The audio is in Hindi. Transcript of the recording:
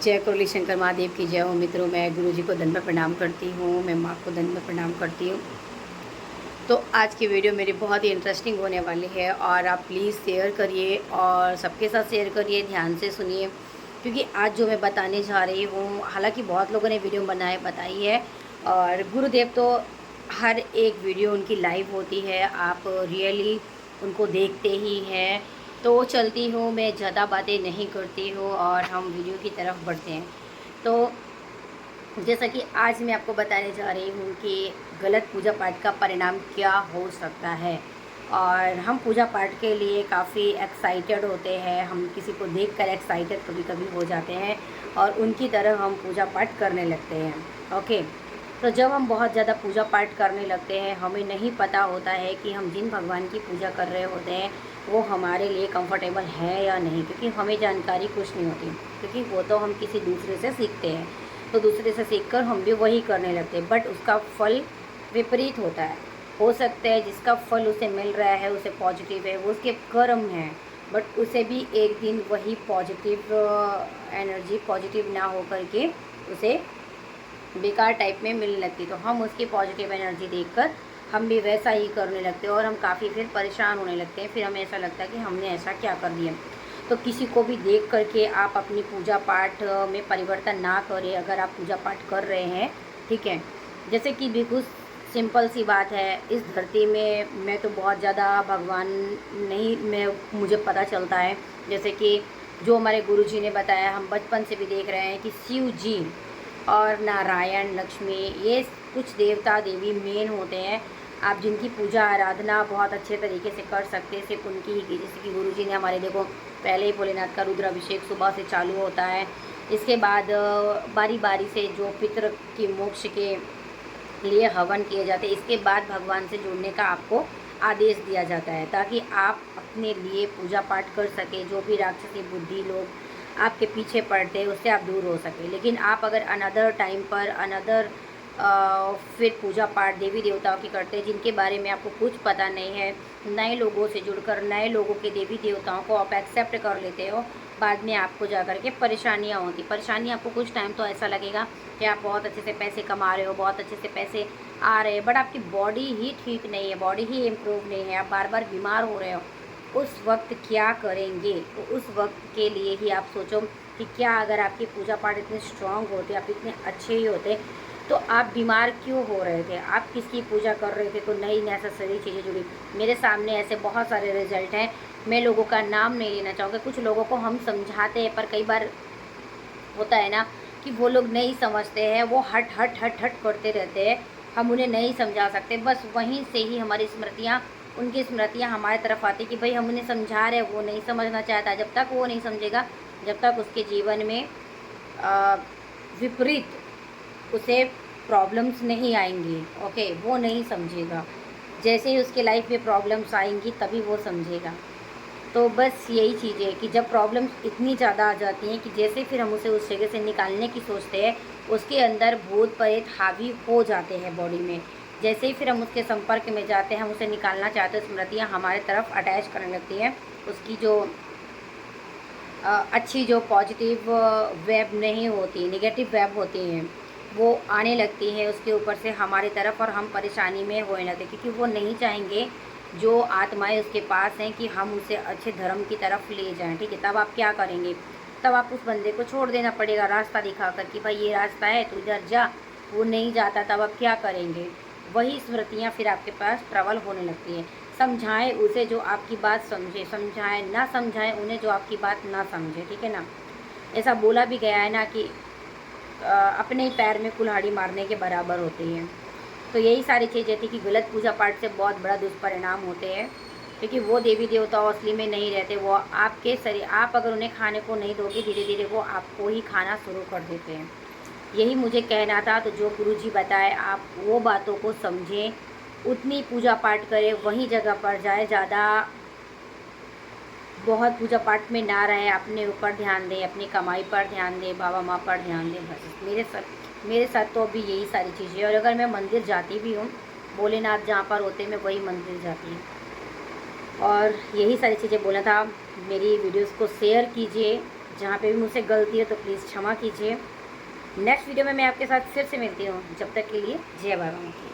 जय कुरली शंकर महादेव की जय हो। मित्रों, मैं गुरु जी को दंड प्रणाम करती हूँ, मैं माँ को दंड प्रणाम करती हूँ। तो आज की वीडियो मेरी बहुत ही इंटरेस्टिंग होने वाली है और आप प्लीज़ शेयर करिए और सबके साथ शेयर करिए, ध्यान से सुनिए, क्योंकि आज जो मैं बताने जा रही हूँ, हालांकि बहुत लोगों ने वीडियो बताई है और गुरुदेव तो हर एक वीडियो उनकी लाइव होती है, आप रियली उनको देखते ही हैं। तो चलती हूँ, मैं ज़्यादा बातें नहीं करती हूँ और हम वीडियो की तरफ बढ़ते हैं। तो जैसा कि आज मैं आपको बताने जा रही हूँ कि गलत पूजा पाठ का परिणाम क्या हो सकता है। और हम पूजा पाठ के लिए काफ़ी एक्साइटेड होते हैं, हम किसी को देखकर एक्साइटेड कभी कभी हो जाते हैं और उनकी तरह हम पूजा पाठ करने लगते हैं। ओके, तो जब हम बहुत ज़्यादा पूजा पाठ करने लगते हैं, हमें नहीं पता होता है कि हम जिन भगवान की पूजा कर रहे होते हैं वो हमारे लिए कंफर्टेबल है या नहीं, क्योंकि हमें जानकारी कुछ नहीं होती, क्योंकि वो तो हम किसी दूसरे से सीखते हैं। तो दूसरे से सीखकर हम भी वही करने लगते हैं, बट उसका फल विपरीत होता है। हो सकता है जिसका फल उसे मिल रहा है उसे पॉजिटिव है, वो उसके कर्म हैं, बट उसे भी एक दिन वही पॉजिटिव एनर्जी पॉजिटिव ना हो करके उसे बेकार टाइप में मिलने लगती। तो हम उसकी पॉजिटिव एनर्जी देखकर हम भी वैसा ही करने लगते हैं और हम काफ़ी फिर परेशान होने लगते हैं। फिर हमें ऐसा लगता है कि हमने ऐसा क्या कर दिया। तो किसी को भी देख करके आप अपनी पूजा पाठ में परिवर्तन ना करें। अगर आप पूजा पाठ कर रहे हैं, ठीक है, जैसे कि बिल्कुल सिंपल सी बात है, इस धरती में मैं तो बहुत ज़्यादा भगवान नहीं, मैं मुझे पता चलता है, जैसे कि जो हमारे गुरुजी ने बताया, हम बचपन से भी देख रहे हैं कि शिव जी और नारायण, लक्ष्मी, ये कुछ देवता देवी मेन होते हैं। आप जिनकी पूजा आराधना बहुत अच्छे तरीके से कर सकते हैं, सिर्फ उनकी ही। जैसे कि गुरुजी ने हमारे, देखो, पहले ही भोलेनाथ का रुद्राभिषेक सुबह से चालू होता है। इसके बाद बारी बारी से जो पितृ की मोक्ष के लिए हवन किए जाते हैं, इसके बाद भगवान से जुड़ने का आपको आदेश दिया जाता है, ताकि आप अपने लिए पूजा पाठ कर सके। जो भी राक्षसी बुद्धि लोग आपके पीछे पड़ते हैं उससे आप दूर हो सके। लेकिन आप अगर अनदर टाइम पर अनदर फिर पूजा पाठ देवी देवताओं की करते हैं जिनके बारे में आपको कुछ पता नहीं है, नए लोगों से जुड़कर नए लोगों के देवी देवताओं को आप एक्सेप्ट कर लेते हो, बाद में आपको जा कर के परेशानियाँ होती। परेशानी आपको कुछ टाइम तो ऐसा लगेगा कि आप बहुत अच्छे से पैसे कमा रहे हो, बहुत अच्छे से पैसे आ रहे हैं, बट आपकी बॉडी ही ठीक नहीं है, बॉडी ही इम्प्रूव नहीं है, आप बार बार बीमार हो रहे हो। उस वक्त क्या करेंगे? तो उस वक्त के लिए ही आप सोचो कि क्या अगर आपकी पूजा पाठ इतने स्ट्रांग होते, आप इतने अच्छे ही होते, तो आप बीमार क्यों हो रहे थे? आप किसकी पूजा कर रहे थे? तो नई नेसेसरी चीज़ें जुड़ी। मेरे सामने ऐसे बहुत सारे रिजल्ट हैं, मैं लोगों का नाम नहीं लेना चाहूँगी। कुछ लोगों को हम समझाते हैं, पर कई बार होता है ना कि वो लोग नहीं समझते हैं, वो हट हट हट हट करते रहते हैं, हम उन्हें नहीं समझा सकते। बस वहीं से ही हमारी स्मृतियाँ, उनकी स्मृतियाँ हमारे तरफ आती कि भाई हम उन्हें समझा रहे हैं, वो नहीं समझना चाहता। जब तक वो नहीं समझेगा, जब तक उसके जीवन में विपरीत उसे प्रॉब्लम्स नहीं आएंगी, ओके, वो नहीं समझेगा। जैसे ही उसके लाइफ में प्रॉब्लम्स आएंगी तभी वो समझेगा। तो बस यही चीज़ है कि जब प्रॉब्लम्स इतनी ज़्यादा आ जाती हैं कि जैसे फिर हम उसे उस जगह से निकालने की सोचते हैं, उसके अंदर भूत प्रेत हावी हो जाते हैं बॉडी में। जैसे ही फिर हम उसके संपर्क में जाते हैं, हम उसे निकालना चाहते हैं, स्मृतियाँ हमारे तरफ अटैच करने लगती हैं। उसकी जो अच्छी, जो पॉजिटिव वेब नहीं होती, नेगेटिव वेब होती हैं, वो आने लगती हैं उसके ऊपर से हमारी तरफ, और हम परेशानी में होने लगते हैं, क्योंकि वो नहीं चाहेंगे, जो आत्माएं उसके पास हैं, कि हम उसे अच्छे धर्म की तरफ ले जाएं। ठीक है, तब आप क्या करेंगे? तब आप उस बंदे को छोड़ देना पड़ेगा, रास्ता दिखाकर कि भाई ये रास्ता है, तू इधर जा। वो नहीं जाता, तब आप क्या करेंगे? वही स्मृतियाँ फिर आपके पास ट्रैवल होने लगती हैं। समझाएं उसे जो आपकी बात समझे, समझाएं ना समझाएं उन्हें जो आपकी बात ना समझे, ठीक है ना। ऐसा बोला भी गया है ना कि अपने ही पैर में कुल्हाड़ी मारने के बराबर होती है। तो यही सारी चीज़ें थी कि गलत पूजा पाठ से बहुत बड़ा दुष्परिणाम होते हैं, क्योंकि वो देवी देवता असली में नहीं रहते। वो आपके शरीर, आप अगर उन्हें खाने को नहीं दोगे, धीरे धीरे वो आपको ही खाना शुरू कर देते हैं। यही मुझे कहना था। तो जो गुरुजी बताए आप वो बातों को समझें, उतनी पूजा पाठ करें, वहीं जगह पर जाए, ज़्यादा बहुत पूजा पाठ में ना रहें, अपने ऊपर ध्यान दें, अपनी कमाई पर ध्यान दें, बाबा माँ पर ध्यान दें। बस मेरे साथ तो अभी यही सारी चीज़ें। और अगर मैं मंदिर जाती भी हूँ, भोलेनाथ जहाँ पर होते, मैं वही मंदिर जाती हूँ। और यही सारी चीज़ें बोलना था। मेरी वीडियोस को शेयर कीजिए, जहाँ पे भी मुझसे गलती है तो प्लीज़ क्षमा कीजिए। नेक्स्ट वीडियो में मैं आपके साथ फिर से मिलती हूँ। जब तक के लिए जय बाबा की।